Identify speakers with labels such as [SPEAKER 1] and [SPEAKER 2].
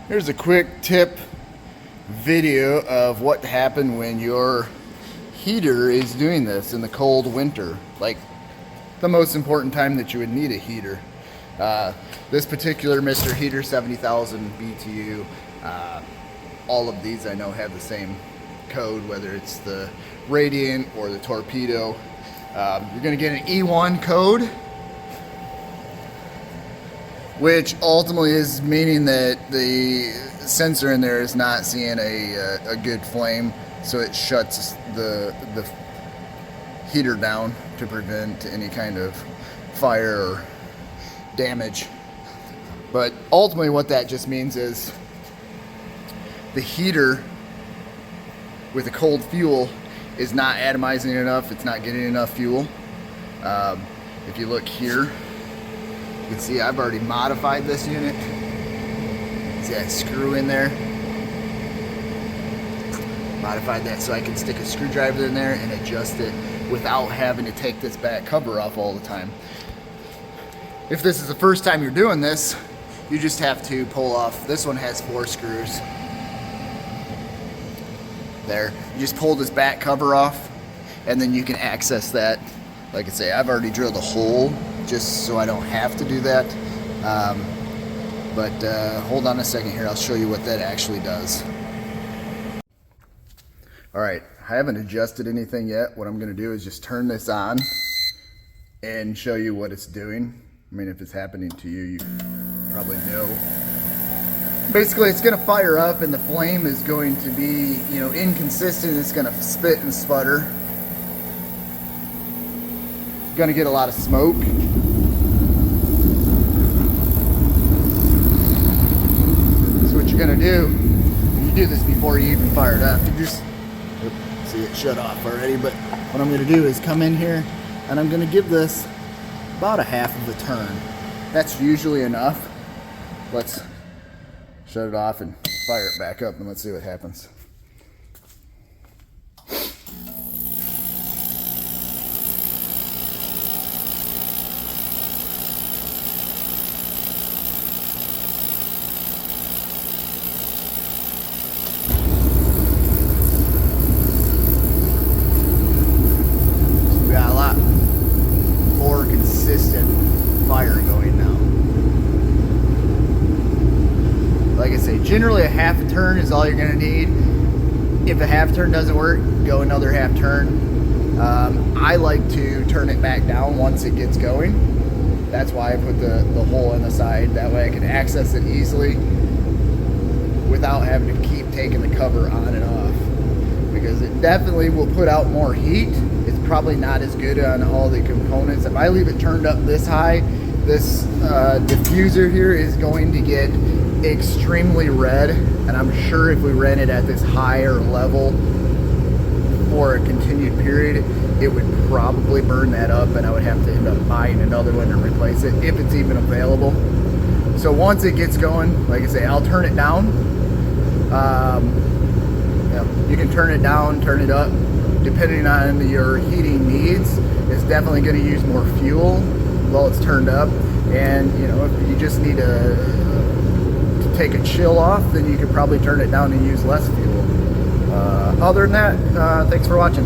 [SPEAKER 1] Here's a quick tip video of what happened when your heater is doing this in the cold winter. Like the most important time that you would need a heater. This particular Mr. Heater, 70,000 BTU. All of these I know have the same code, whether it's the Radiant or the Torpedo. You're going to get an E1 code, which ultimately is meaning that the sensor in there is not seeing a good flame, so it shuts the heater down to prevent any kind of fire or damage. But ultimately what that just means is the heater with a cold fuel is not atomizing enough, it's not getting enough fuel. If you look here, you can see I've already modified this unit. See that screw in there? Modified that so I can stick a screwdriver in there and adjust it without having to take this back cover off all the time. If this is the first time you're doing this, you just have to pull off. This one has 4 screws. There. You just pull this back cover off and then you can access that. Like I say, I've already drilled a hole just so I don't have to do that. But hold on a second here, I'll show you what that actually does. Alright, I haven't adjusted anything yet. What I'm going to do is just turn this on and show you what it's doing. I mean, if it's happening to you, you probably know. Basically, it's going to fire up and the flame is going to be, inconsistent. It's going to spit and sputter. Going to get a lot of smoke. So what you're going to do, you do this before you even fire it up. You just, see it shut off already, but what I'm going to do is come in here and I'm going to give this about a half of a turn. That's usually enough. Let's shut it off and fire it back up and let's see what happens. We got a lot more consistent fire going now. Like I say, generally a half a turn is all you're going to need. If a half turn doesn't work, go another half turn. I like to turn it back down once it gets going. That's why I put the hole in the side. That way I can access it easily without having to keep taking the cover on and off. Because it definitely will put out more heat. It's probably not as good on all the components. If I leave it turned up this high, this diffuser here is going to get extremely red, and I'm sure if we ran it at this higher level for a continued period, it would probably burn that up and I would have to end up buying another one to replace it if it's even available. So once it gets going, like I say, I'll turn it down. You can turn it down, turn it up, depending on your heating needs. It's definitely going to use more fuel while it's turned up, and if you just need to take a chill off, then you could probably turn it down and use less fuel. Other than that, thanks for watching.